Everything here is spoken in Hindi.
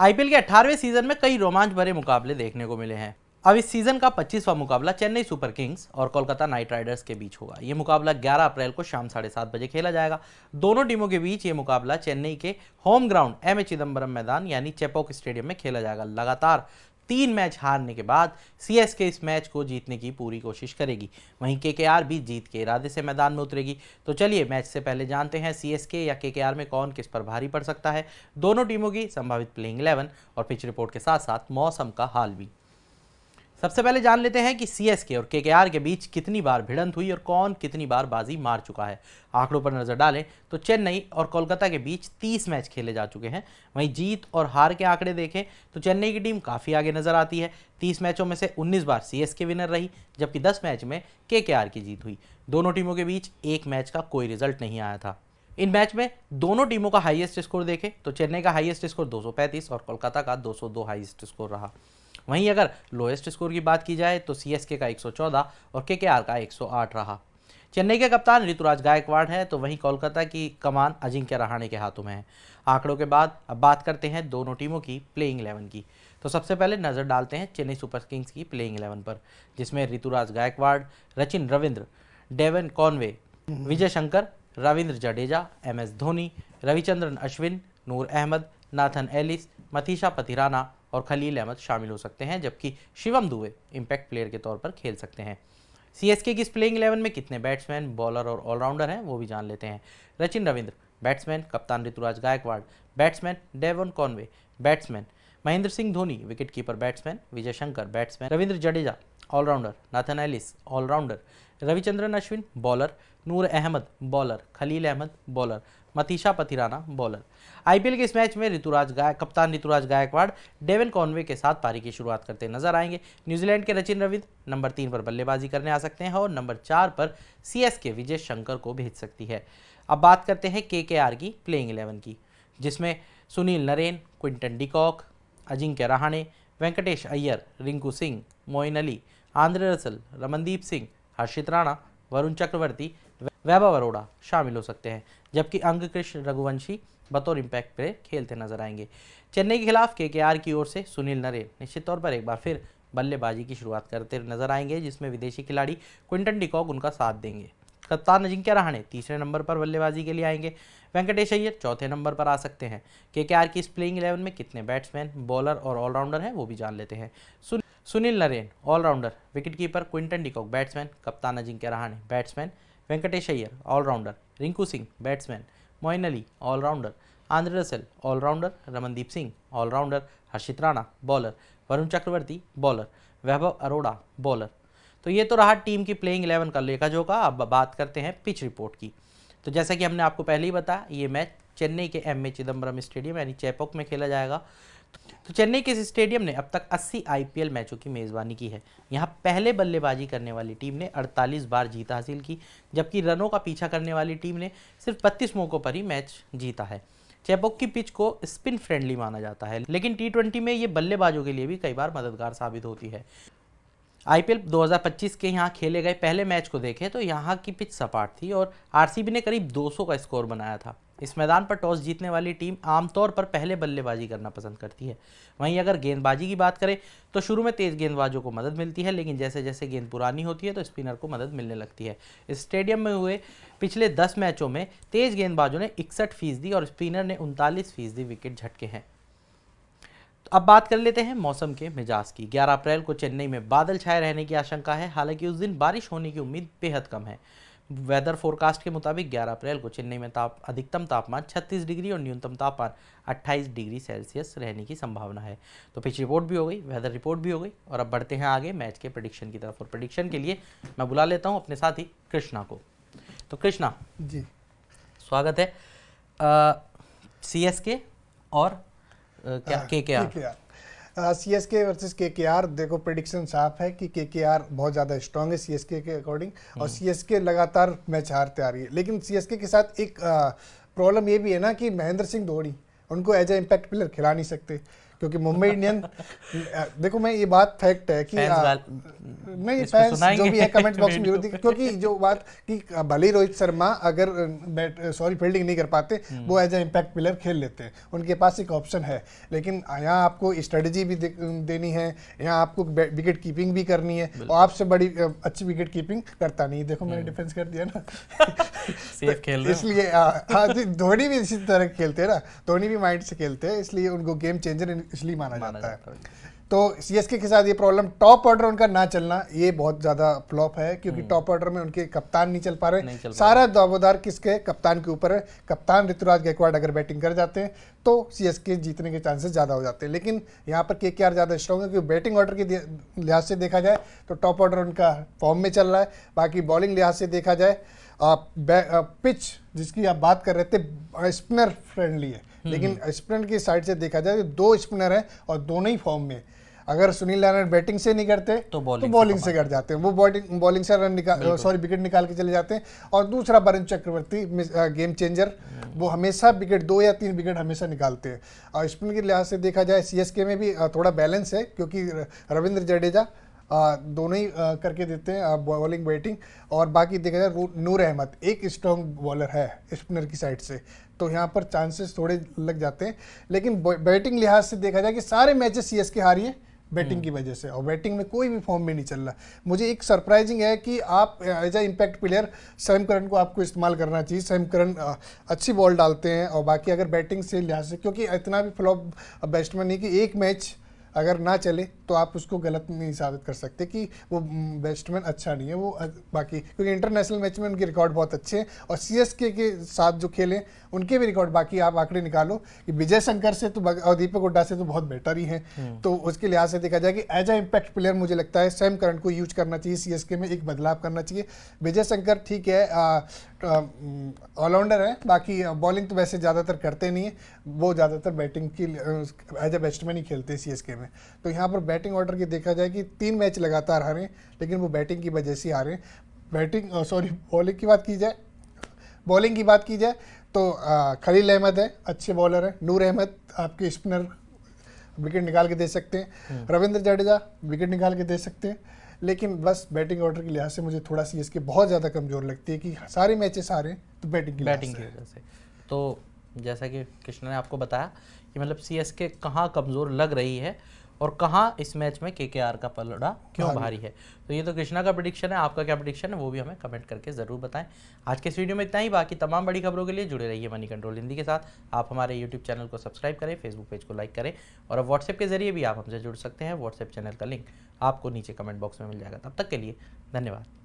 आईपीएल के 18वें सीजन में कई रोमांच भरे मुकाबले देखने को मिले हैं। अब इस सीजन का 25वां मुकाबला चेन्नई सुपर किंग्स और कोलकाता नाइट राइडर्स के बीच होगा। ये मुकाबला 11 अप्रैल को शाम 7:30 बजे खेला जाएगा। दोनों टीमों के बीच ये मुकाबला चेन्नई के home ground M A Chidambaram मैदान यानी चेपॉक स्टेडियम में खेला जाएगा। लगातार 3 मैच हारने के बाद सीएसके इस मैच को जीतने की पूरी कोशिश करेगी। वहीं केकेआर भी जीत के इरादे से मैदान में उतरेगी। तो चलिए मैच से पहले जानते हैं सीएसके या केकेआर में कौन किस पर भारी पड़ सकता है, दोनों टीमों की संभावित प्लेइंग 11 और पिच रिपोर्ट के साथ साथ मौसम का हाल भी। सबसे पहले जान लेते हैं कि सीएसके और केकेआर के बीच कितनी बार भिड़ंत हुई और कौन कितनी बार बाजी मार चुका है। आंकड़ों पर नजर डालें तो चेन्नई और कोलकाता के बीच 30 मैच खेले जा चुके हैं। वहीं जीत और हार के आंकड़े देखें तो चेन्नई की टीम काफ़ी आगे नजर आती है। 30 मैचों में से 19 बार सीएसके विनर रही, जबकि 10 मैच में केकेआर की जीत हुई। दोनों टीमों के बीच एक मैच का कोई रिजल्ट नहीं आया था। इन मैच में दोनों टीमों का हाईएस्ट स्कोर देखें तो चेन्नई का हाईएस्ट स्कोर 235 और कोलकाता का 202 हाईएस्ट स्कोर रहा। वहीं अगर लोएस्ट स्कोर की बात की जाए तो सीएसके का 114 और केकेआर का 108 रहा। चेन्नई के कप्तान ऋतुराज गायकवाड़ है, तो वहीं कोलकाता की कमान अजिंक्य रहाणे के हाथों में है। आंकड़ों के बाद अब बात करते हैं दोनों टीमों की प्लेइंग 11 की। तो सबसे पहले नजर डालते हैं चेन्नई सुपर किंग्स की प्लेइंग 11 पर, जिसमें Rituraj Gaekwad, Sachin Ravindra, Devon Conway, Vijay Shankar, Ravindra Jadeja, MS Dhoni, Ravichandran Ashwin, नूर अहमद, नाथन एलिस, मथीशा पथिराना और खलील अहमद शामिल हो सकते हैं, जबकि शिवम दुबे इंपैक्ट प्लेयर के तौर पर खेल सकते हैं। सीएसके की इस प्लेइंग 11 में कितने बैट्समैन, बॉलर और ऑलराउंडर हैं वो भी जान लेते हैं। सचिन रविंद्र बैट्समैन, कप्तान Ruturaj Gaikwad batsman, Devon Conway batsman, Mahendra Singh Dhoni wicketkeeper batsman, Vijay Shankar batsman, Ravindra Jadeja allrounder, Nathan Ellis allrounder, Ravichandran Ashwin bowler, Noor Ahmad bowler, Khaleel Ahmed bowler, Matheesha Pathirana bowler. IPL के इस मैच में कप्तान ऋतुराज गायकवाड़ डेवन कॉनवे के साथ पारी की शुरुआत करते नजर आएंगे। न्यूजीलैंड के सचिन रविंद्र नंबर 3 पर बल्लेबाजी करने आ सकते हैं और नंबर 4 पर सीएसके विजय शंकर को भेज सकती है। अब बात करते हैं केकेआर की प्लेइंग 11 की, जिसमें Sunil Narine, Quinton de Kock, Ajinkya Rahane, Venkatesh Iyer, Rinku Singh, Moeen Ali, Andre Russell, Ramandeep Singh, Harshit Rana, Varun Chakravarthy, Vaibhav Arora शामिल हो सकते हैं, जबकि अंगकृष्ण रघुवंशी बतौर इंपैक्ट प्लेयर खेलते नजर आएंगे। चेन्नई के खिलाफ केकेआर की ओर से सुनील नरेन निश्चित तौर पर एक बार फिर बल्लेबाजी की शुरुआत करते नजर आएंगे, जिसमें विदेशी खिलाड़ी क्विंटन डिकॉक उनका साथ देंगे। कप्तान अजिंक्य रहाणे तीसरे नंबर पर बल्लेबाजी के लिए आएंगे। वेंकटेश अय्यर चौथे नंबर पर आ सकते हैं। केकेआर की इस प्लेइंग 11 में कितने बैट्समैन, बॉलर और ऑलराउंडर हैं वो भी जान लेते हैं। Sunil Narine allrounder, wicketkeeper Quinton de Kock batsman, कप्तान Ajinkya Rahane batsman, Venkatesh Iyer allrounder, Rinku Singh batsman, Moeen Ali allrounder, Andre Russell allrounder, Ramandeep Singh allrounder, Harshit Rana bowler, Varun Chakravarthy bowler, Vaibhav Arora bowler. तो ये तो रहा टीम की प्लेइंग 11 का लेखा-जोखा। अब बात करते हैं पिच रिपोर्ट की। तो जैसा कि हमने आपको पहले ही बताया, ये मैच चेन्नई के एम ए चिदम्बरम स्टेडियम यानी चेपॉक में खेला जाएगा। तो चेन्नई के इस स्टेडियम ने अब तक 80 आईपीएल मैचों की मेज़बानी की है। यहाँ पहले बल्लेबाजी करने वाली टीम ने 48 बार जीत हासिल की, जबकि रनों का पीछा करने वाली टीम ने सिर्फ 32 मौकों पर ही मैच जीता है। चेपॉक की पिच को स्पिन फ्रेंडली माना जाता है, लेकिन टी20 में ये बल्लेबाजों के लिए भी कई बार मददगार साबित होती है। आईपीएल 2025 के यहाँ खेले गए पहले मैच को देखें तो यहाँ की पिच सपाट थी और आरसीबी ने करीब 200 का स्कोर बनाया था। इस मैदान पर टॉस जीतने वाली टीम आमतौर पर पहले बल्लेबाजी करना पसंद करती है। वहीं अगर गेंदबाजी की बात करें तो शुरू में तेज गेंदबाजों को मदद मिलती है, लेकिन जैसे जैसे गेंद पुरानी होती है तो स्पिनर को मदद मिलने लगती है। इस स्टेडियम में हुए पिछले 10 मैचों में तेज गेंदबाजों ने 61% और स्पिनर ने 39% विकेट झटके हैं। तो अब बात कर लेते हैं मौसम के मिजाज की। 11 अप्रैल को चेन्नई में बादल छाए रहने की आशंका है, हालांकि उस दिन बारिश होने की उम्मीद बेहद कम है। वेदर फोरकास्ट के मुताबिक 11 अप्रैल को चेन्नई में अधिकतम तापमान 36 डिग्री और न्यूनतम तापमान 28 डिग्री सेल्सियस रहने की संभावना है। तो पिच रिपोर्ट भी हो गई, वेदर रिपोर्ट भी हो गई, और अब बढ़ते हैं आगे मैच के प्रेडिक्शन की तरफ। और प्रेडिक्शन के लिए मैं बुला लेता हूं अपने साथी कृष्णा को। तो कृष्णा जी, स्वागत है। सीएसके और केकेआर, सीएसके वर्सेस केकेआर, देखो प्रेडिक्शन साफ है कि केकेआर बहुत ज़्यादा स्ट्रांग है सीएसके के अकॉर्डिंग, और सीएसके लगातार मैच हारते आ रही है। लेकिन सीएसके के साथ एक प्रॉब्लम ये भी है ना कि महेंद्र सिंह धोनी उनको एज ए इम्पैक्ट प्लेयर खिला नहीं सकते, क्योंकि मुंबई इंडियन देखो मैं ये बात फैक्ट है कि नहीं इसको फैंस जो सुनाएंगे भी है कमेंट बॉक्स में वीडियो। जरूर क्योंकि जो बात कि भले ही रोहित शर्मा अगर फील्डिंग नहीं कर पाते वो एज ए इम्पैक्ट प्लेयर खेल लेते हैं, उनके पास एक ऑप्शन है। लेकिन यहाँ आपको स्ट्रेटजी भी देनी है, यहाँ आपको विकेट कीपिंग भी करनी है, और आपसे बड़ी अच्छी विकेट कीपिंग करता नहीं। देखो मैंने डिफेंस कर दिया ना सेफ खेल रहे हो। इसलिए हाँ जी, धोनी भी इसी तरह खेलते हैं ना, धोनी भी माइंड से खेलते हैं, इसलिए उनको गेम चेंजर इसलिए माना जाता है। तो सीएसके के साथ ये प्रॉब्लम, टॉप ऑर्डर उनका ना चलना ये बहुत ज्यादा फ्लॉप है, क्योंकि टॉप ऑर्डर में उनके कप्तान नहीं चल पा रहे। सारा दावेदार किसके, कप्तान के ऊपर है। कप्तान ऋतुराज गायकवाड़ अगर बैटिंग कर जाते हैं तो सीएसके जीतने के चांसेस ज्यादा हो जाते हैं। लेकिन यहाँ पर केकेआर ज्यादा स्ट्रॉन्ग है, क्योंकि बैटिंग ऑर्डर के लिहाज से देखा जाए तो टॉप ऑर्डर उनका फॉर्म में चल रहा है। बाकी बॉलिंग लिहाज से देखा जाए पिच जिसकी आप बात कर रहे थे स्पिनर फ्रेंडली है, लेकिन स्पिनर की साइड से देखा जाए तो 2 स्पिनर हैं और दोनों ही फॉर्म में। अगर सुनील नारायण बैटिंग से नहीं करते तो बॉलिंग से कर जाते हैं, वो बॉलिंग से रन विकेट निकाल के चले जाते हैं। और दूसरा वरुण चक्रवर्ती गेम चेंजर, वो हमेशा विकेट 2 या 3 विकेट हमेशा निकालते हैं। और स्पिन के लिहाज से देखा जाए सीएसके में भी थोड़ा बैलेंस है, क्योंकि रविंद्र जडेजा दोनों ही करके देते हैं बॉलिंग बैटिंग। और बाकी देखा जाए नूर अहमद एक स्ट्रॉन्ग बॉलर है स्पिनर की साइड से, तो यहाँ पर चांसेस थोड़े लग जाते हैं। लेकिन बैटिंग लिहाज से देखा जाए कि सारे मैचेस सीएसके हारी है बैटिंग की वजह से, और बैटिंग में कोई भी फॉर्म में नहीं चल रहा। मुझे एक सरप्राइजिंग है कि आप as a impact player Sam Curran को आपको इस्तेमाल करना चाहिए। सैम करन अच्छी बॉल डालते हैं, और बाकी अगर बैटिंग से लिहाज से, क्योंकि इतना भी फ्लॉप बैट्समैन नहीं कि एक मैच अगर ना चले तो आप उसको गलत नहीं साबित कर सकते कि वो बैट्समैन अच्छा नहीं है। वो बाकी क्योंकि इंटरनेशनल मैच में उनके रिकॉर्ड बहुत अच्छे हैं, और सीएसके के साथ जो खेले उनके भी रिकॉर्ड, बाकी आप आंकड़े निकालो कि विजय शंकर से तो और दीपक हुड्डा से तो बहुत बेटर ही हैं। तो उसके लिहाज से देखा जाए कि एज ए इम्पैक्ट प्लेयर मुझे लगता है सैम करन को यूज करना चाहिए, सीएसके में एक बदलाव करना चाहिए। विजय शंकर ठीक है ऑलराउंडर है, बाकी बॉलिंग तो वैसे ज़्यादातर करते नहीं है, वो ज़्यादातर बैटिंग की एज ए बैट्समैन ही खेलते हैं सीएसके में। तो यहाँ पर बैटिंग ऑर्डर की देखा जाए कि 3 मैच लगातार हारे, लेकिन वो बैटिंग की वजह से हारे। बॉलिंग की बात की जाए तो खलील अहमद है, अच्छे बॉलर है। नूर अहमद आपके स्पिनर विकेट निकाल के दे सकते हैं। रविंद्र जडेजा विकेट निकाल के दे सकते हैं। लेकिन बस बैटिंग ऑर्डर के लिहाज से मुझे थोड़ा सी इसके बहुत ज़्यादा कमज़ोर लगती है कि सारे मैचेस हारे तो बैटिंग की वजह से। तो जैसा कि कृष्ण ने आपको बताया कि मतलब सीएसके कहाँ कमज़ोर लग रही है और कहाँ इस मैच में केकेआर का पलड़ा क्यों भारी है। तो ये तो कृष्णा का प्रेडिक्शन है, आपका क्या प्रेडिक्शन है वो भी हमें कमेंट करके ज़रूर बताएं। आज के इस वीडियो में इतना ही, बाकी तमाम बड़ी खबरों के लिए जुड़े रहिए मनी कंट्रोल हिंदी के साथ। आप हमारे यूट्यूब चैनल को सब्सक्राइब करें, फेसबुक पेज को लाइक करें, और अब व्हाट्सएप के जरिए भी आप हमसे जुड़ सकते हैं। व्हाट्सएप चैनल का लिंक आपको नीचे कमेंट बॉक्स में मिल जाएगा। तब तक के लिए धन्यवाद।